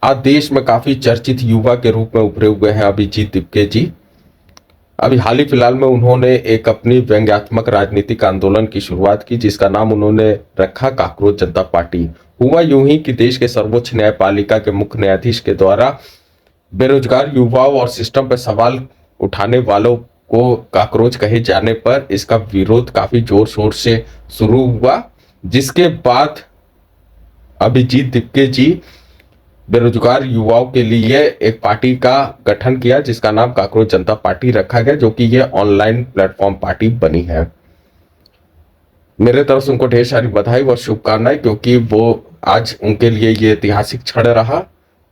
आज देश में काफी चर्चित युवा के रूप में उभरे हुए हैं अभिजीत दिपके जी। अभी हाल ही फिलहाल में उन्होंने एक अपनी व्यंग्यात्मक राजनीतिक आंदोलन की शुरुआत की, जिसका नाम उन्होंने रखा काकरोच जनता पार्टी। हुआ यूं ही कि देश के सर्वोच्च न्यायपालिका के मुख्य न्यायाधीश के द्वारा बेरोजगार युवाओं और सिस्टम पर सवाल उठाने वालों को काकरोच कहे जाने पर इसका विरोध काफी जोर शोर से शुरू हुआ, जिसके बाद अभिजीत दिपके जी बेरोजगार युवाओं के लिए एक पार्टी का गठन किया, जिसका नाम काकरोच जनता पार्टी रखा गया, जो कि यह ऑनलाइन प्लेटफॉर्म पार्टी बनी है। मेरे तरफ से उनको ढेर सारी बधाई और शुभकामनाएं, क्योंकि वो आज उनके लिए ये ऐतिहासिक क्षण रहा,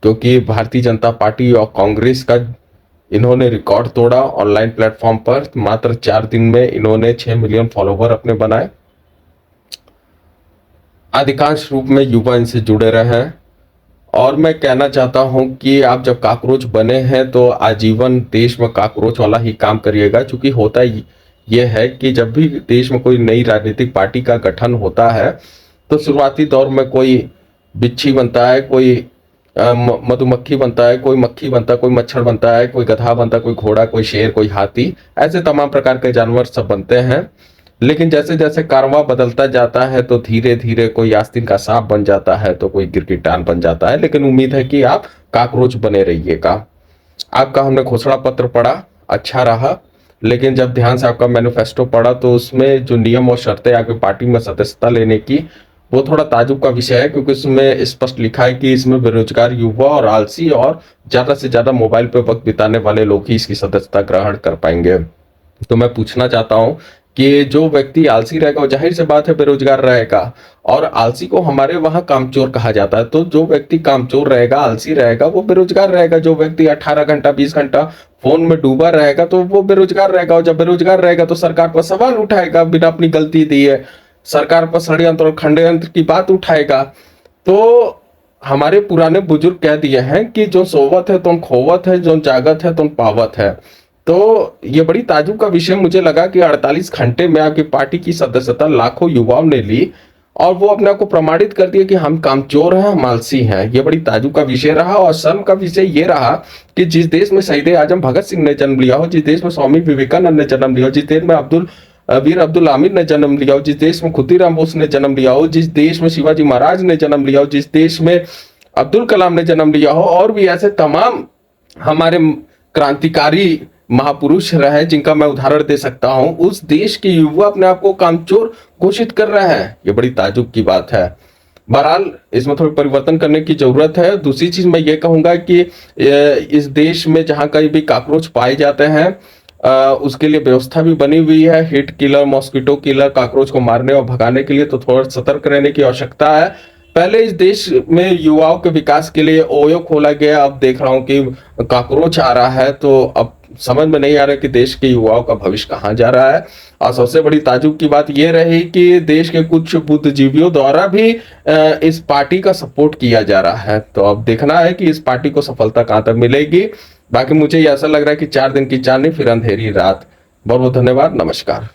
क्योंकि भारतीय जनता पार्टी और कांग्रेस का इन्होंने रिकॉर्ड तोड़ा। ऑनलाइन प्लेटफॉर्म पर मात्र 4 दिन में इन्होंने 6 मिलियन फॉलोवर अपने बनाए। अधिकांश रूप में युवा इनसे जुड़े रहे हैं और मैं कहना चाहता हूं कि आप जब काकरोच बने हैं तो आजीवन देश में काकरोच वाला ही काम करिएगा, क्योंकि होता यह है कि जब भी देश में कोई नई राजनीतिक पार्टी का गठन होता है तो शुरुआती दौर में कोई बिच्छी बनता है, कोई मधुमक्खी बनता है, कोई मक्खी बनता है, कोई मच्छर बनता है, कोई गधा बनता है, कोई घोड़ा, कोई शेर, कोई हाथी, ऐसे तमाम प्रकार के जानवर सब बनते हैं। लेकिन जैसे जैसे कारवां बदलता जाता है तो धीरे धीरे कोई आस्तीन का सांप बन जाता है, तो कोई गिरगिटान बन जाता है। लेकिन उम्मीद है कि आप काकरोच बने रहिएगा। आपका हमने घोषणा पत्र पढ़ा, अच्छा रहा, लेकिन जब ध्यान से आपका मैनिफेस्टो पढ़ा तो उसमें जो नियम और शर्तें आपकी पार्टी में सदस्यता लेने की, वो थोड़ा ताजुब का विषय है, क्योंकि उसमें स्पष्ट लिखा है कि इसमें बेरोजगार युवा और आलसी और ज्यादा से ज्यादा मोबाइल पर वक्त बिताने वाले लोग ही इसकी सदस्यता ग्रहण कर पाएंगे। तो मैं पूछना चाहता हूं कि जो व्यक्ति आलसी रहेगा वो जाहिर सी बात है बेरोजगार रहेगा, और आलसी को हमारे वहां कामचोर कहा जाता है। तो जो व्यक्ति कामचोर रहेगा, आलसी रहेगा, वो बेरोजगार रहेगा। जो व्यक्ति 18 घंटा 20 घंटा फोन में डूबा रहेगा तो वो बेरोजगार रहेगा, और जब बेरोजगार रहेगा तो सरकार पर सवाल उठाएगा, बिना अपनी गलती दिए सरकार पर षड्यंत्र और खंडयंत्र की बात उठाएगा। तो हमारे पुराने बुजुर्ग कह दिए हैं कि जो सोवत है तुम खोवत है, जो जागत है तुम पावत है। तो ये बड़ी ताजुब का विषय मुझे लगा कि 48 घंटे में आपकी पार्टी की सदस्यता लाखों युवाओं ने ली और वो अपने आप को प्रमाणित कर दिया कि हम कामचोर हैं, हम आलसी हैं। ये बड़ी ताजुब का विषय रहा। और शर्म का विषय ये रहा कि जिस देश में शहीद आजम भगत सिंह ने जन्म लिया हो, जिस देश में स्वामी विवेकानंद ने जन्म लिया हो, जिस देश में वीर अब्दुल आमिर ने जन्म लिया हो, जिस देश में खुदीराम बोस ने जन्म लिया हो, जिस देश में शिवाजी महाराज ने जन्म लिया हो, जिस देश में अब्दुल कलाम ने जन्म लिया हो, और भी ऐसे तमाम हमारे क्रांतिकारी महापुरुष रहे जिनका मैं उदाहरण दे सकता हूं, उस देश के युवा अपने आप को कामचोर घोषित कर रहे हैं। ये बड़ी ताजुब की बात है। बहरहाल इसमें थोड़ी परिवर्तन करने की जरूरत है। दूसरी चीज मैं ये कहूंगा कि इस देश में जहां कहीं भी काकरोच पाए जाते हैं उसके लिए व्यवस्था भी बनी हुई है। Hit killer, mosquito killer, cockroach को मारने और भगाने के लिए तो थोड़ा सतर्क रहने की आवश्यकता है। पहले इस देश में युवाओं के विकास के लिए ओयो खोला गया, अब देख रहा हूं कि काकरोच आ रहा है, तो अब समझ में नहीं आ रहा कि देश के युवाओं का भविष्य कहाँ जा रहा है। और सबसे बड़ी ताजुब की बात यह रही कि देश के कुछ बुद्धिजीवियों द्वारा भी इस पार्टी का सपोर्ट किया जा रहा है। तो अब देखना है कि इस पार्टी को सफलता कहां तक मिलेगी। बाकी मुझे ये ऐसा लग रहा है कि 4 दिन की चांदनी फिर अंधेरी रात। बहुत बहुत धन्यवाद, नमस्कार।